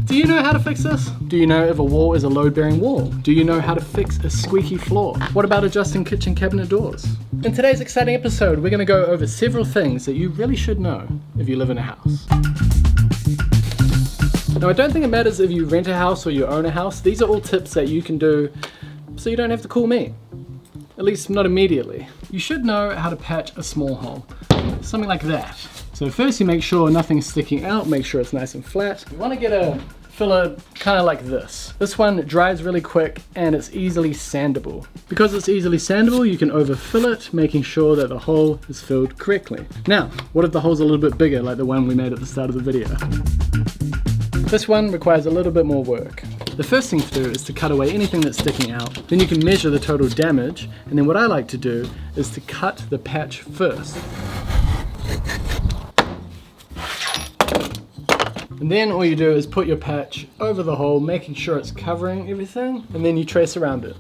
Do you know how to fix this? Do you know if a wall is a load-bearing wall? Do you know how to fix a squeaky floor? What about adjusting kitchen cabinet doors? In today's exciting episode, we're going to go over several things that you really should know if you live in a house. Now, I don't think it matters if you rent a house or you own a house. These are all tips that you can do so you don't have to call me. At least not immediately. You should know how to patch a small hole. Something like that. So first you make sure nothing's sticking out, make sure it's nice and flat. You want to get a filler kind of like this. This one dries really quick and it's easily sandable. Because it's easily sandable, you can overfill it, making sure that the hole is filled correctly. Now, what if the hole's a little bit bigger, like the one we made at the start of the video? This one requires a little bit more work. The first thing to do is to cut away anything that's sticking out. Then you can measure the total damage, and then what I like to do is to cut the patch first. And then all you do is put your patch over the hole, making sure it's covering everything, and then you trace around it.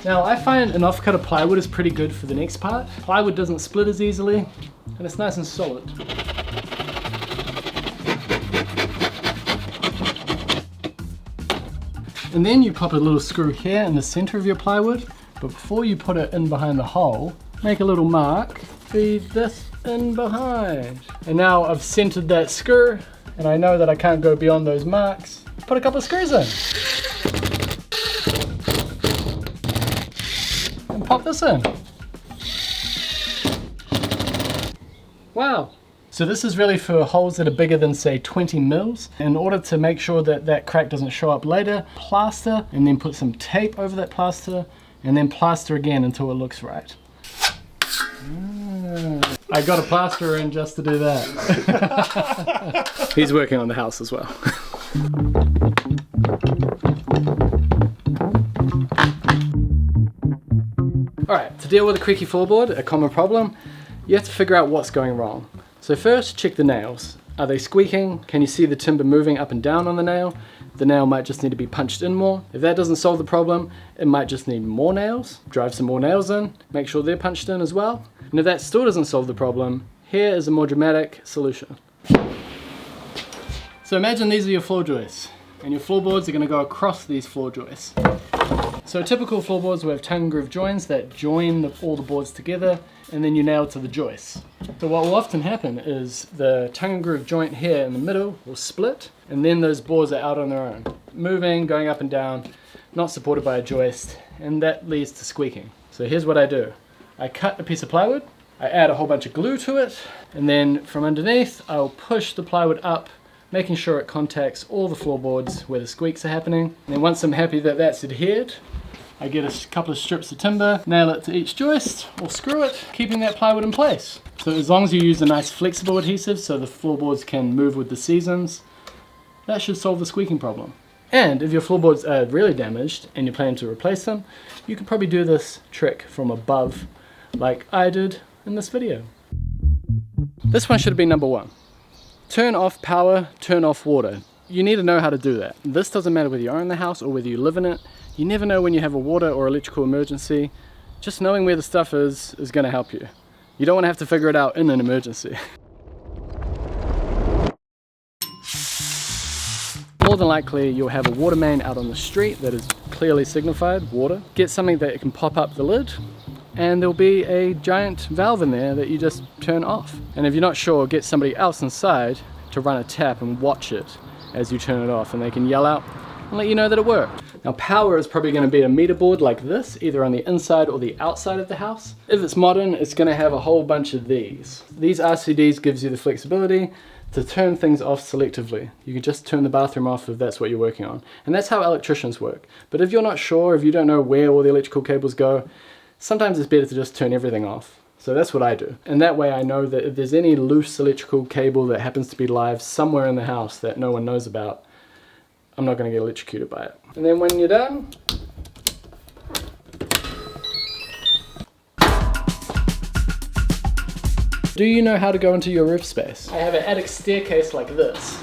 Now I find an offcut of plywood is pretty good for the next part. Plywood doesn't split as easily, and it's nice and solid. And then you pop a little screw here in the center of your plywood, but before you put it in behind the hole, make a little mark, feed this in behind. And now I've centered that screw, and I know that I can't go beyond those marks. Put a couple of screws in. And pop this in. Wow. So this is really for holes that are bigger than, say, 20 mils. In order to make sure that that crack doesn't show up later, plaster, and then put some tape over that plaster, and then plaster again until it looks right. I got a plasterer in just to do that. He's working on the house as well. Alright, to deal with a creaky floorboard, a common problem, you have to figure out what's going wrong. So first, check the nails. Are they squeaking? Can you see the timber moving up and down on the nail? The nail might just need to be punched in more. If that doesn't solve the problem, it might just need more nails. Drive some more nails in, make sure they're punched in as well. And if that still doesn't solve the problem, here is a more dramatic solution. So imagine these are your floor joists, and your floorboards are going to go across these floor joists. So typical floorboards will have tongue and groove joins that join all the boards together, and then you nail to the joists. So what will often happen is the tongue and groove joint here in the middle will split, and then those boards are out on their own, moving, going up and down, not supported by a joist, and that leads to squeaking. So here's what I do. I cut a piece of plywood, I add a whole bunch of glue to it, and then from underneath I'll push the plywood up, making sure it contacts all the floorboards where the squeaks are happening. And then once I'm happy that that's adhered, I get a couple of strips of timber, nail it to each joist, or screw it, keeping that plywood in place. So as long as you use a nice flexible adhesive so the floorboards can move with the seasons, that should solve the squeaking problem. And if your floorboards are really damaged and you plan to replace them, you can probably do this trick from above, like I did in this video. This one should have been number one. Turn off power, turn off water. You need to know how to do that. This doesn't matter whether you own the house or whether you live in it. You never know when you have a water or electrical emergency. Just knowing where the stuff is going to help you. You don't want to have to figure it out in an emergency. More than likely you'll have a water main out on the street that is clearly signified, water. Get something that can pop up the lid, and there'll be a giant valve in there that you just turn off. And if you're not sure, get somebody else inside to run a tap and watch it as you turn it off, and they can yell out and let you know that it worked. Now power is probably going to be a meter board like this, either on the inside or the outside of the house. If it's modern, it's going to have a whole bunch of these. These RCDs gives you the flexibility to turn things off selectively. You can just turn the bathroom off if that's what you're working on. And that's how electricians work. But if you're not sure, if you don't know where all the electrical cables go, sometimes it's better to just turn everything off. So that's what I do. And that way I know that if there's any loose electrical cable that happens to be live somewhere in the house that no one knows about, I'm not going to get electrocuted by it. And then when you're done, do you know how to go into your roof space? I have an attic staircase like this.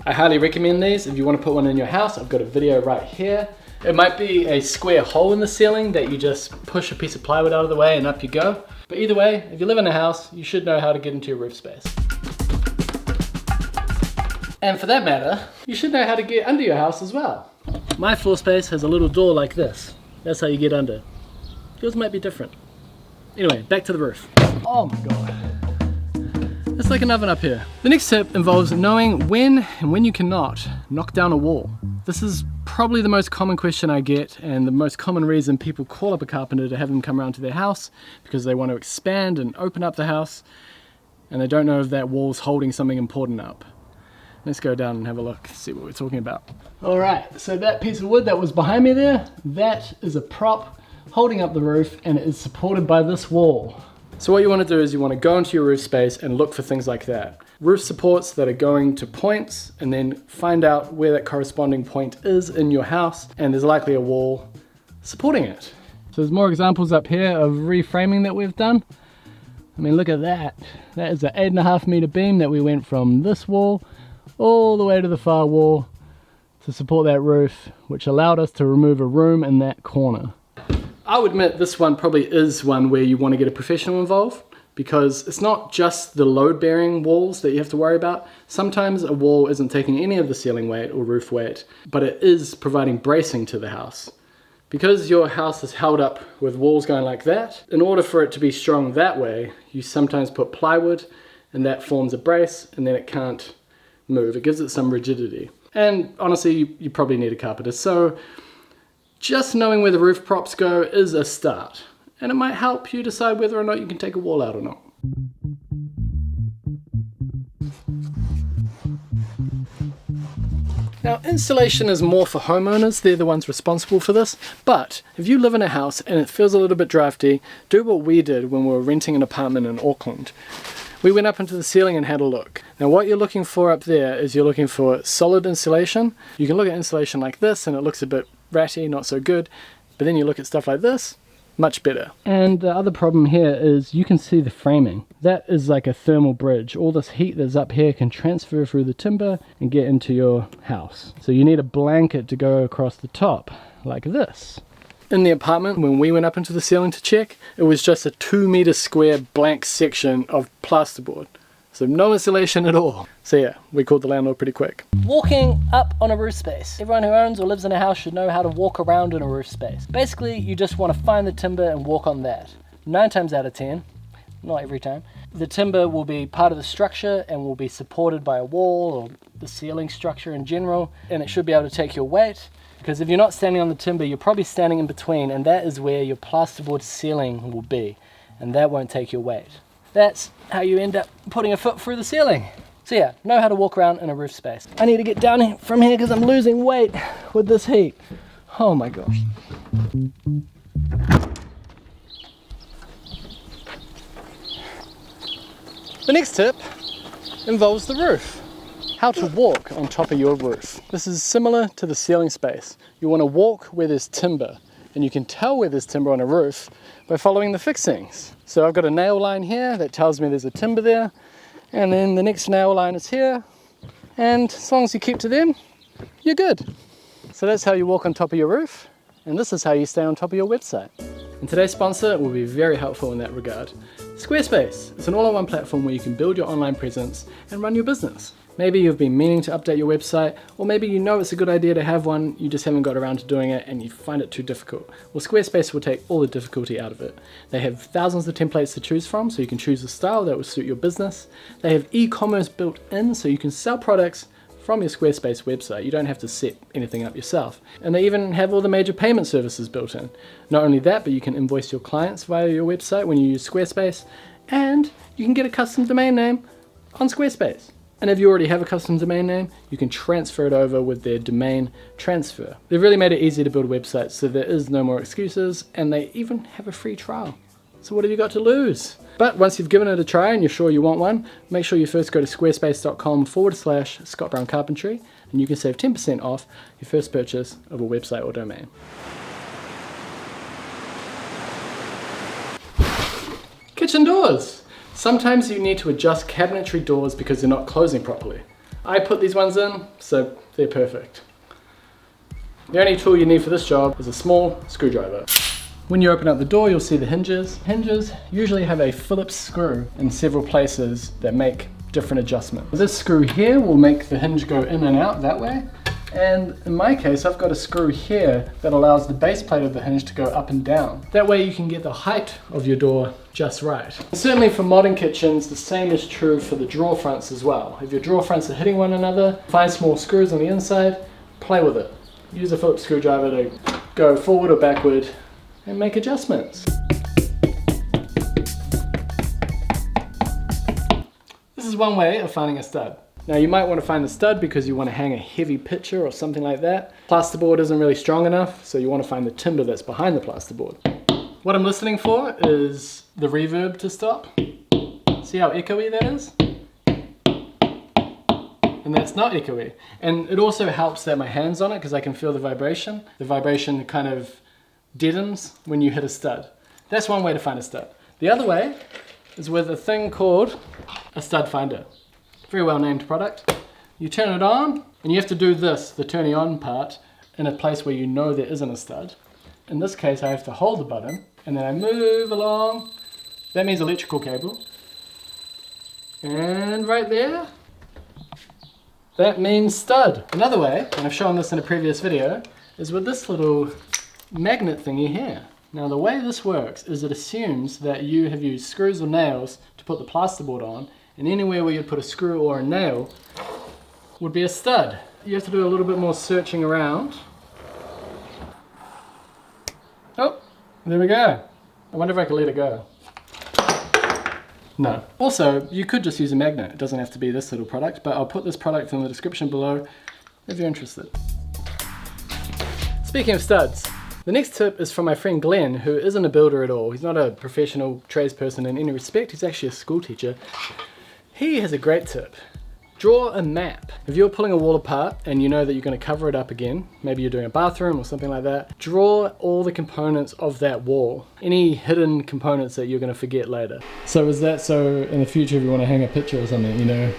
I highly recommend these if you want to put one in your house. I've got a video right here. It might be a square hole in the ceiling that you just push a piece of plywood out of the way and up you go. But either way, if you live in a house, you should know how to get into your roof space. And for that matter, you should know how to get under your house as well. My floor space has a little door like this. That's how you get under. Yours might be different. Anyway, back to the roof. Oh my god. It's like an oven up here. The next tip involves knowing when and when you cannot knock down a wall. This is probably the most common question I get and the most common reason people call up a carpenter to have them come around to their house, because they want to expand and open up the house and they don't know if that wall's holding something important up. Let's go down and have a look, see what we're talking about. Alright, so that piece of wood that was behind me there, that is a prop holding up the roof, and it is supported by this wall. So what you want to do is you want to go into your roof space and look for things like that. Roof supports that are going to points, and then find out where that corresponding point is in your house, and there's likely a wall supporting it. So there's more examples up here of reframing that we've done. I mean, look at that. That is an 8.5 meter beam that we went from this wall all the way to the far wall to support that roof, which allowed us to remove a room in that corner. I would admit this one probably is one where you want to get a professional involved, because it's not just the load-bearing walls that you have to worry about. Sometimes a wall isn't taking any of the ceiling weight or roof weight, but it is providing bracing to the house. Because your house is held up with walls going like that, in order for it to be strong that way, you sometimes put plywood, and that forms a brace, and then it can't move. It gives it some rigidity. And honestly, you probably need a carpenter. So just knowing where the roof props go is a start. And it might help you decide whether or not you can take a wall out or not. Now, insulation is more for homeowners. They're the ones responsible for this. But if you live in a house and it feels a little bit drafty, do what we did when we were renting an apartment in Auckland. We went up into the ceiling and had a look. Now what you're looking for up there is you're looking for solid insulation. You can look at insulation like this and it looks a bit ratty, not so good. But then you look at stuff like this, much better. And the other problem here is you can see the framing. That is like a thermal bridge. All this heat that's up here can transfer through the timber and get into your house. So you need a blanket to go across the top, like this. In the apartment, when we went up into the ceiling to check, it was just a 2 meter square blank section of plasterboard. So no insulation at all. So yeah, we called the landlord pretty quick. Walking up on a roof space. Everyone who owns or lives in a house should know how to walk around in a roof space. Basically, you just want to find the timber and walk on that. 9 times out of 10, not every time, the timber will be part of the structure and will be supported by a wall or the ceiling structure in general, and it should be able to take your weight. Because if you're not standing on the timber, you're probably standing in between, and that is where your plasterboard ceiling will be, and that won't take your weight. That's how you end up putting a foot through the ceiling. So yeah, know how to walk around in a roof space. I need to get down from here because I'm losing weight with this heat. Oh my gosh. The next tip involves the roof. How to walk on top of your roof. This is similar to the ceiling space. You want to walk where there's timber, and you can tell where there's timber on a roof by following the fixings. So I've got a nail line here that tells me there's a timber there, and then the next nail line is here, and as long as you keep to them, you're good. So that's how you walk on top of your roof, and this is how you stay on top of your website. And today's sponsor will be very helpful in that regard. Squarespace. It's an all-in-one platform where you can build your online presence and run your business. Maybe you've been meaning to update your website, or maybe you know it's a good idea to have one, you just haven't got around to doing it and you find it too difficult. Well, Squarespace will take all the difficulty out of it. They have thousands of templates to choose from, so you can choose a style that will suit your business. They have e-commerce built in, so you can sell products from your Squarespace website. You don't have to set anything up yourself. And they even have all the major payment services built in. Not only that, but you can invoice your clients via your website when you use Squarespace, and you can get a custom domain name on Squarespace. And if you already have a custom domain name, you can transfer it over with their domain transfer. They've really made it easy to build websites, so there is no more excuses, and they even have a free trial. So what have you got to lose? But once you've given it a try and you're sure you want one, make sure you first go to squarespace.com/Scott Brown Carpentry, and you can save 10% off your first purchase of a website or domain. Kitchen doors. Sometimes you need to adjust cabinetry doors because they're not closing properly. I put these ones in, so they're perfect. The only tool you need for this job is a small screwdriver. When you open up the door, you'll see the hinges. Hinges usually have a Phillips screw in several places that make different adjustments. This screw here will make the hinge go in and out that way. And in my case, I've got a screw here that allows the base plate of the hinge to go up and down. That way you can get the height of your door just right. And certainly for modern kitchens, the same is true for the drawer fronts as well. If your drawer fronts are hitting one another, find small screws on the inside, play with it. Use a Phillips screwdriver to go forward or backward and make adjustments. This is one way of finding a stud. Now you might want to find the stud because you want to hang a heavy picture or something like that. Plasterboard isn't really strong enough, so you want to find the timber that's behind the plasterboard. What I'm listening for is the reverb to stop. See how echoey that is? And that's not echoey. And it also helps that my hand's on it because I can feel the vibration. The vibration kind of deadens when you hit a stud. That's one way to find a stud. The other way is with a thing called a stud finder. Very well named product. You turn it on and you have to do this, the turning on part, in a place where you know there isn't a stud. In this case I have to hold the button and then I move along. That means electrical cable. And right there, that means stud. Another way, and I've shown this in a previous video, is with this little magnet thingy here. Now the way this works is it assumes that you have used screws or nails to put the plasterboard on, and anywhere where you'd put a screw or a nail would be a stud. You have to do a little bit more searching around. Oh, there we go. I wonder if I could let it go. No. Also, you could just use a magnet. It doesn't have to be this little product, but I'll put this product in the description below if you're interested. Speaking of studs, the next tip is from my friend Glenn, who isn't a builder at all. He's not a professional tradesperson in any respect. He's actually a school teacher. He has a great tip. Draw a map. If you're pulling a wall apart and you know that you're going to cover it up again, maybe you're doing a bathroom or something like that, draw all the components of that wall. Any hidden components that you're going to forget later. So is that so in the future if you want to hang a picture or something, you know,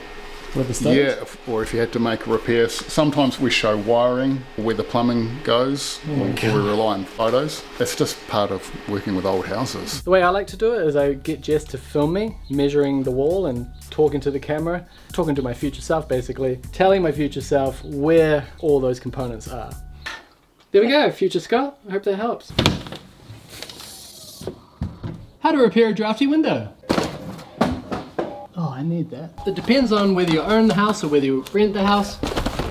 with the studs? Yeah, or if you had to make repairs. Sometimes we show wiring, where the plumbing goes, or we rely on photos. It's just part of working with old houses. The way I like to do it is I get Jess to film me, measuring the wall and talking to the camera, talking to my future self basically, telling my future self where all those components are. There we go, future Scott. I hope that helps. How to repair a drafty window. Oh, I need that. It depends on whether you own the house or whether you rent the house,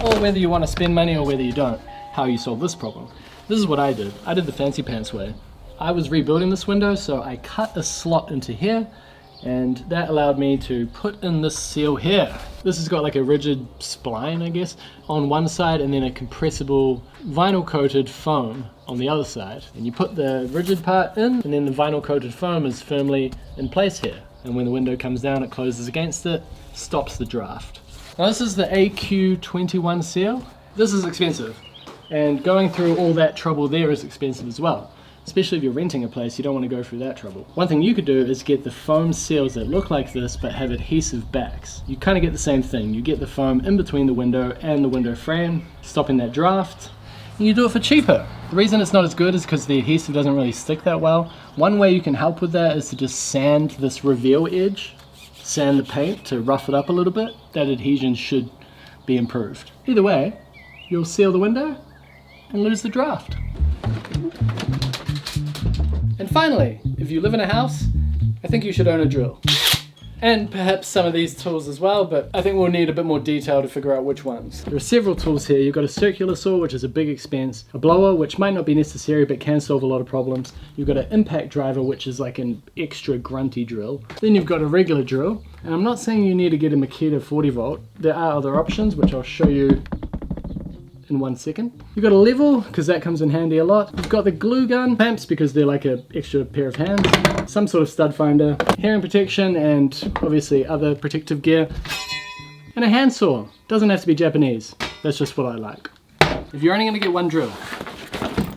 or whether you want to spend money or whether you don't, how you solve this problem. This is what I did. I did the fancy pants way. I was rebuilding this window, so I cut a slot into here, and that allowed me to put in this seal here. This has got like a rigid spline, I guess, on one side, and then a compressible vinyl coated foam on the other side. And you put the rigid part in, and then the vinyl coated foam is firmly in place here. And when the window comes down, it closes against it, stops the draft. Now this is the AQ21 seal. This is expensive, and going through all that trouble there is expensive as well. Especially if you're renting a place, you don't want to go through that trouble. One thing you could do is get the foam seals that look like this but have adhesive backs. You kind of get the same thing. You get the foam in between the window and the window frame, stopping that draft. And you do it for cheaper. The reason it's not as good is because the adhesive doesn't really stick that well. One way you can help with that is to just sand this reveal edge, sand the paint to rough it up a little bit. That adhesion should be improved. Either way, you'll seal the window and lose the draft. And finally, if you live in a house, I think you should own a drill. And perhaps some of these tools as well, but I think we'll need a bit more detail to figure out which ones. There are several tools here. You've got a circular saw, which is a big expense, a blower, which might not be necessary but can solve a lot of problems. You've got an impact driver, which is like an extra grunty drill. Then you've got a regular drill, and I'm not saying you need to get a Makita 40 volt. There are other options, which I'll show you in 1 second. You've got a level, because that comes in handy a lot. You've got the glue gun, clamps, because they're like an extra pair of hands. Some sort of stud finder, hearing protection, and obviously other protective gear. And a handsaw. Doesn't have to be Japanese. That's just what I like. If you're only going to get one drill,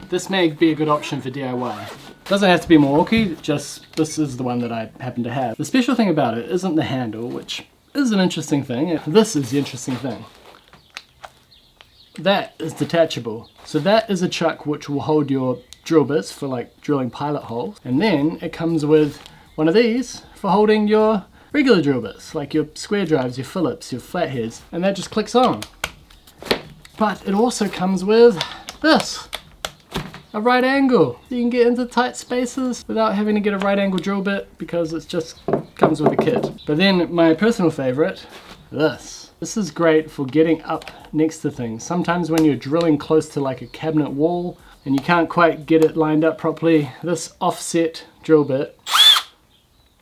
this may be a good option for DIY. Doesn't have to be Milwaukee, just this is the one that I happen to have. The special thing about it isn't the handle, which is an interesting thing. This is the interesting thing. that is detachable. So that is a chuck which will hold your drill bits for like drilling pilot holes. And then it comes with one of these for holding your regular drill bits, like your square drives, your Phillips, your flatheads, and that just clicks on. But it also comes with this, a right angle. You can get into tight spaces without having to get a right angle drill bit because it just comes with the kit. But then my personal favorite, this. This is great for getting up next to things. Sometimes when you're drilling close to like a cabinet wall and you can't quite get it lined up properly, this offset drill bit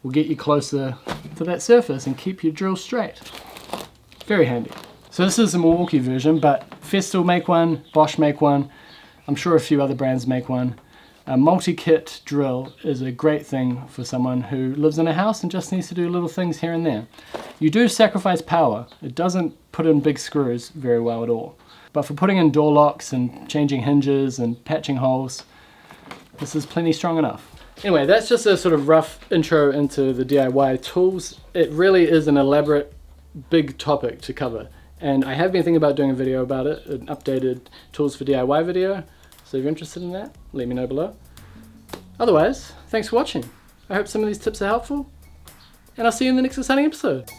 will get you closer to that surface and keep your drill straight. Very handy. So this is the Milwaukee version, but Festool make one, Bosch make one, I'm sure a few other brands make one. A multi-kit drill is a great thing for someone who lives in a house and just needs to do little things here and there. You do sacrifice power. It doesn't put in big screws very well at all. But for putting in door locks and changing hinges and patching holes, this is plenty strong enough. Anyway, that's just a sort of rough intro into the DIY tools. It really is an elaborate, big topic to cover. And I have been thinking about doing a video about it, an updated tools for DIY video. So if you're interested in that, let me know below. Otherwise, thanks for watching. I hope some of these tips are helpful, and I'll see you in the next exciting episode.